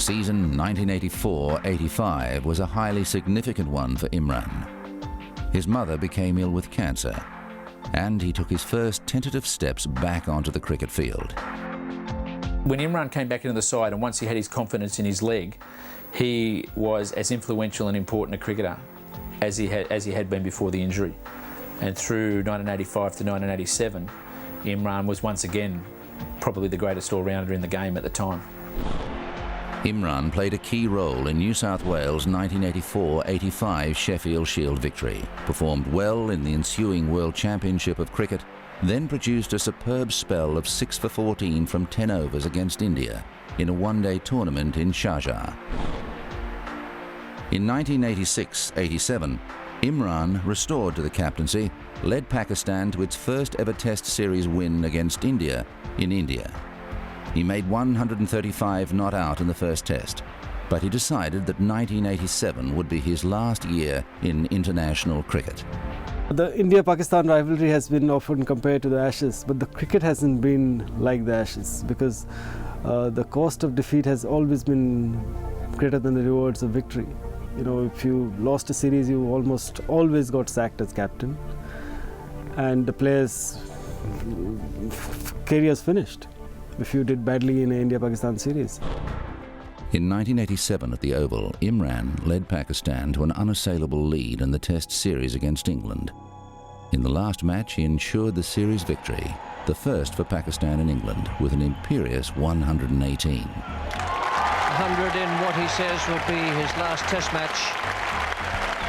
Season 1984-85 was a highly significant one for Imran. His mother became ill with cancer, and he took his first tentative steps back onto the cricket field. When Imran came back into the side, and once he had his confidence in his leg, he was as influential and important a cricketer as he had been before the injury. And through 1985 to 1987, Imran was once again probably the greatest all-rounder in the game at the time. Imran played a key role in New South Wales' 1984-85 Sheffield Shield victory, performed well in the ensuing World Championship of Cricket, then produced a superb spell of 6 for 14 from 10 overs against India in a one-day tournament in Sharjah. In 1986-87, Imran, restored to the captaincy, led Pakistan to its first ever Test series win against India in India. He made 135 not out in the first Test, but he decided that 1987 would be his last year in international cricket. The India-Pakistan rivalry has been often compared to the Ashes, but the cricket hasn't been like the Ashes because the cost of defeat has always been greater than the rewards of victory. You know, if you lost a series, you almost always got sacked as captain, and the players' careers finished if you did badly in an India-Pakistan series. In 1987 at the Oval, Imran led Pakistan to an unassailable lead in the Test series against England. In the last match, he ensured the series victory, the first for Pakistan and England, with an imperious 118. 100 in what he says will be his last Test match.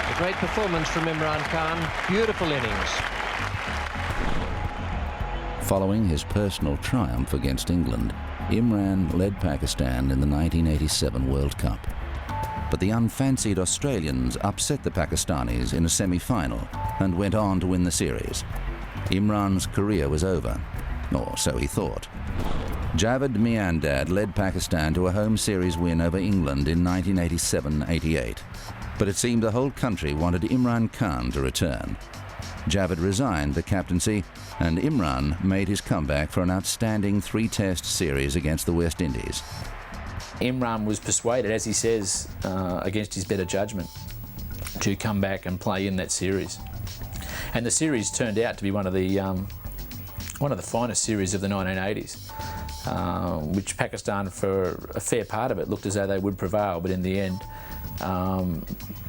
A great performance from Imran Khan, beautiful innings. Following his personal triumph against England, Imran led Pakistan in the 1987 World Cup. But the unfancied Australians upset the Pakistanis in a semi-final and went on to win the series. Imran's career was over, or so he thought. Javed Miandad led Pakistan to a home series win over England in 1987-88. But it seemed the whole country wanted Imran Khan to return. Javed resigned the captaincy, and Imran made his comeback for an outstanding 3-Test series against the West Indies. Imran was persuaded, as he says, against his better judgment, to come back and play in that series. And the series turned out to be one of the finest series of the 1980s, which Pakistan, for a fair part of it, looked as though they would prevail, but in the end,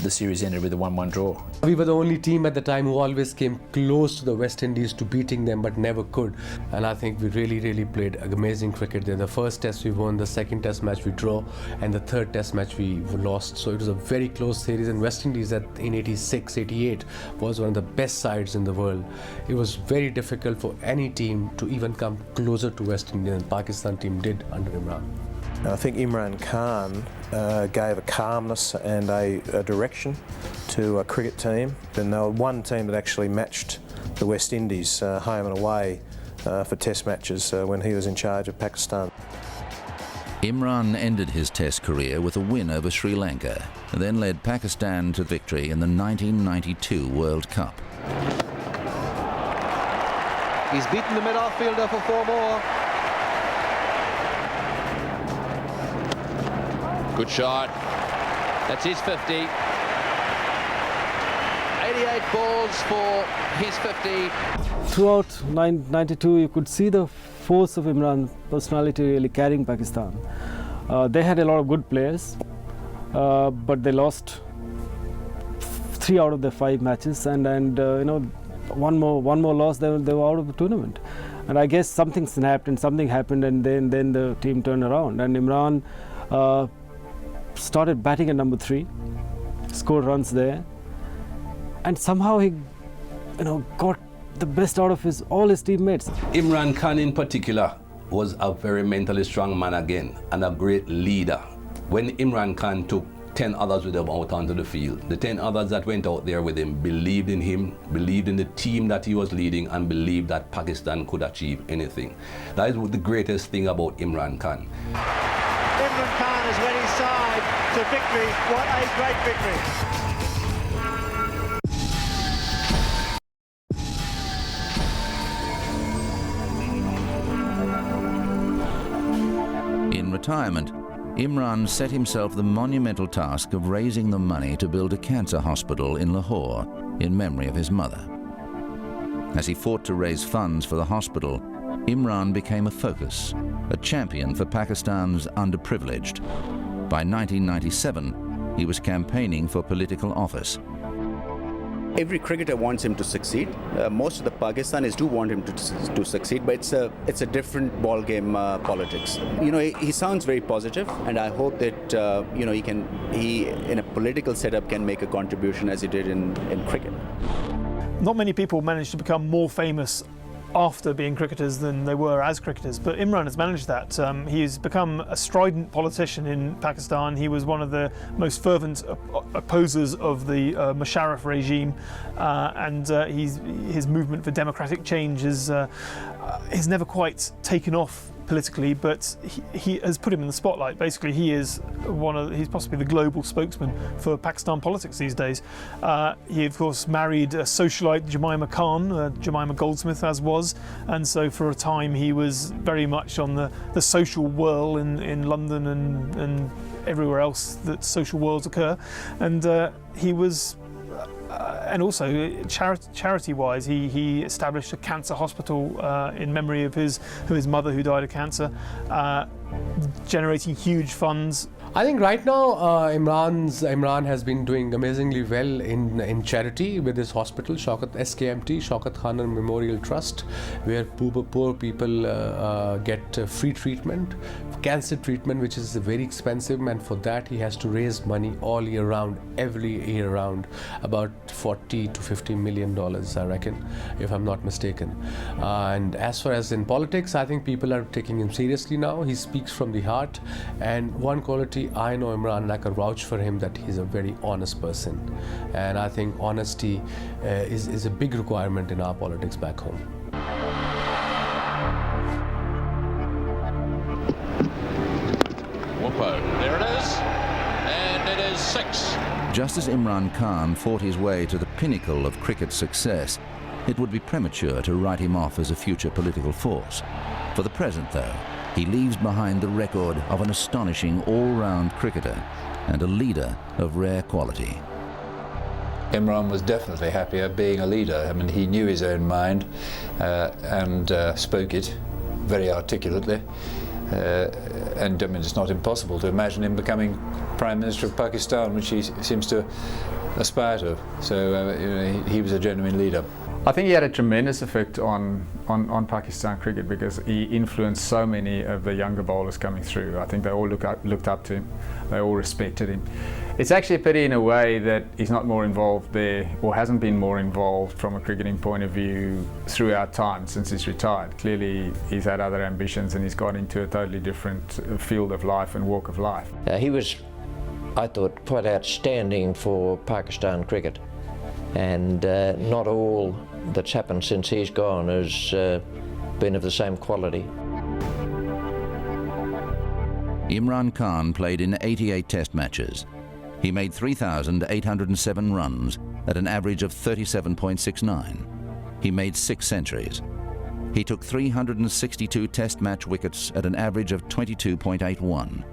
the series ended with a 1-1 draw. We were the only team at the time who always came close to the West Indies to beating them but never could. And I think we really played amazing cricket there. The first Test we won, the second Test match we draw, and the third Test match we lost. So it was a very close series, and West Indies in 86, 88 was one of the best sides in the world. It was very difficult for any team to even come closer to West Indies, and the Pakistan team did under Imran. I think Imran Khan gave a calmness and a direction to a cricket team, and they were one team that actually matched the West Indies home and away for Test matches when he was in charge of Pakistan. Imran ended his Test career with a win over Sri Lanka, and then led Pakistan to victory in the 1992 World Cup. He's beaten the mid-off-fielder for 4 more. Good shot. That's his 50. 88 balls for his 50. Throughout 92, you could see the force of Imran's personality really carrying Pakistan. They had a lot of good players, but they lost 3 out of their 5 matches, and you know, one more loss, they were out of the tournament. And I guess something snapped and something happened, and then the team turned around, and Imran started batting at number 3, scored runs there, and somehow he, you know, got the best out of all his teammates. Imran Khan in particular was a very mentally strong man again, and a great leader. When Imran Khan took 10 others with him out onto the field, the 10 others that went out there with him, believed in the team that he was leading, and believed that Pakistan could achieve anything. That is the greatest thing about Imran Khan. Imran Khan has led his side to victory. What a great victory. In retirement, Imran set himself the monumental task of raising the money to build a cancer hospital in Lahore in memory of his mother. As he fought to raise funds for the hospital, Imran became a focus, a champion for Pakistan's underprivileged. By 1997, he was campaigning for political office. Every cricketer wants him to succeed. Most of the Pakistanis do want him to succeed, but it's a different ball game, politics. You know, he sounds very positive, and I hope that you know, he in a political setup can make a contribution as he did in cricket. Not many people manage to become more famous after being cricketers than they were as cricketers, but Imran has managed that. He's become a strident politician in Pakistan. He was one of the most fervent opposers of the Musharraf regime, and his movement for democratic change has never quite taken off politically, but he has put him in the spotlight. Basically, he's possibly the global spokesman for Pakistan politics these days. He of course married a socialite, Jemima Khan, Jemima Goldsmith as was, and so for a time he was very much on the social whirl in London and everywhere else that social whirls occur, and he was and also charity-wise, he established a cancer hospital in memory of his mother who died of cancer, generating huge funds. I think right now Imran has been doing amazingly well in charity with his hospital, SKMT, Shaukat Khan Memorial Trust, where poor people get free treatment, cancer treatment, which is very expensive, and for that he has to raise money all year round, every year round, about $40 to $50 million, I reckon, if I'm not mistaken. And as far as in politics, I think people are taking him seriously now. He speaks from the heart, and one quality I know Imran, and I can vouch for him, that he's a very honest person, and I think honesty is a big requirement in our politics back home. Whoopo, there it is, and it is 6. Just as Imran Khan fought his way to the pinnacle of cricket success, it would be premature to write him off as a future political force. For the present, though, he leaves behind the record of an astonishing all-round cricketer and a leader of rare quality. Imran was definitely happier being a leader. I mean, he knew his own mind and spoke it very articulately. And I mean, it's not impossible to imagine him becoming Prime Minister of Pakistan, which he seems to aspire to. So you know, he was a genuine leader. I think he had a tremendous effect on Pakistan cricket, because he influenced so many of the younger bowlers coming through. I think they all looked up to him. They all respected him. It's actually a pity in a way that he's not more involved there, or hasn't been more involved from a cricketing point of view throughout time since he's retired. Clearly he's had other ambitions, and he's got into a totally different field of life and walk of life. He was, I thought, quite outstanding for Pakistan cricket, and not all that's happened since he's gone has been of the same quality. Imran Khan played in 88 test matches. He made 3,807 runs at an average of 37.69. He made 6 centuries. He took 362 test match wickets at an average of 22.81.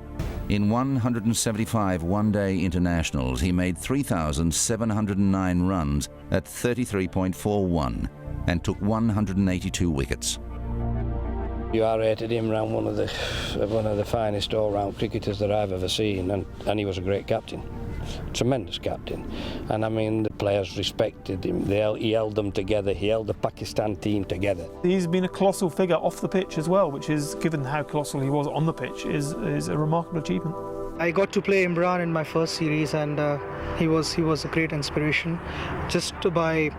In 175 one-day internationals, he made 3,709 runs at 33.41 and took 182 wickets. You are rated Imran one of the finest all-round cricketers that I've ever seen, and he was a great captain, tremendous captain. And I mean, the players respected him. He held them together. He held the Pakistan team together. He's been a colossal figure off the pitch as well, which is, given how colossal he was on the pitch, is a remarkable achievement. I got to play Imran in my first series, and he was a great inspiration, just by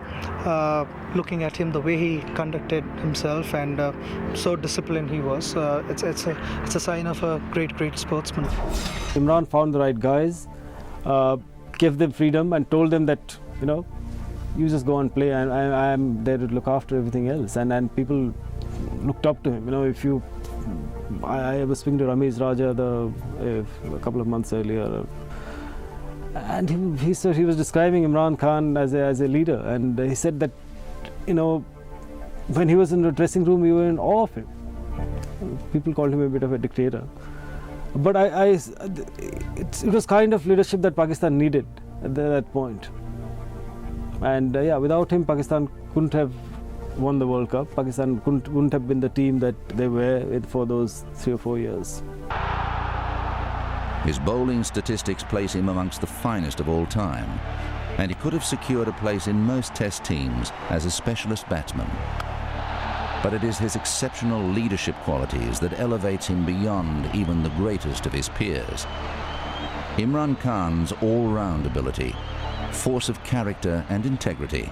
looking at him, the way he conducted himself, and so disciplined he was. It's a sign of a great sportsman. Imran found the right guys, gave them freedom, and told them that, you know, you just go and play, and I'm there to look after everything else. And people looked up to him. You know, I was speaking to Ramesh Raja a couple of months earlier, and he said he was describing Imran Khan as a leader, and he said that, you know, when he was in the dressing room, we were in awe of him. People called him a bit of a dictator, But it was kind of leadership that Pakistan needed at that point. And yeah, without him, Pakistan couldn't have won the World Cup. Pakistan wouldn't have been the team that they were with for those 3 or 4 years. His bowling statistics place him amongst the finest of all time, and he could have secured a place in most Test teams as a specialist batsman. But it is his exceptional leadership qualities that elevates him beyond even the greatest of his peers. Imran Khan's all-round ability, force of character and integrity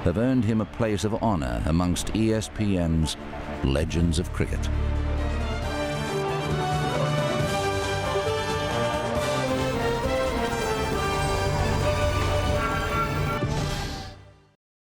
have earned him a place of honour amongst ESPN's legends of cricket.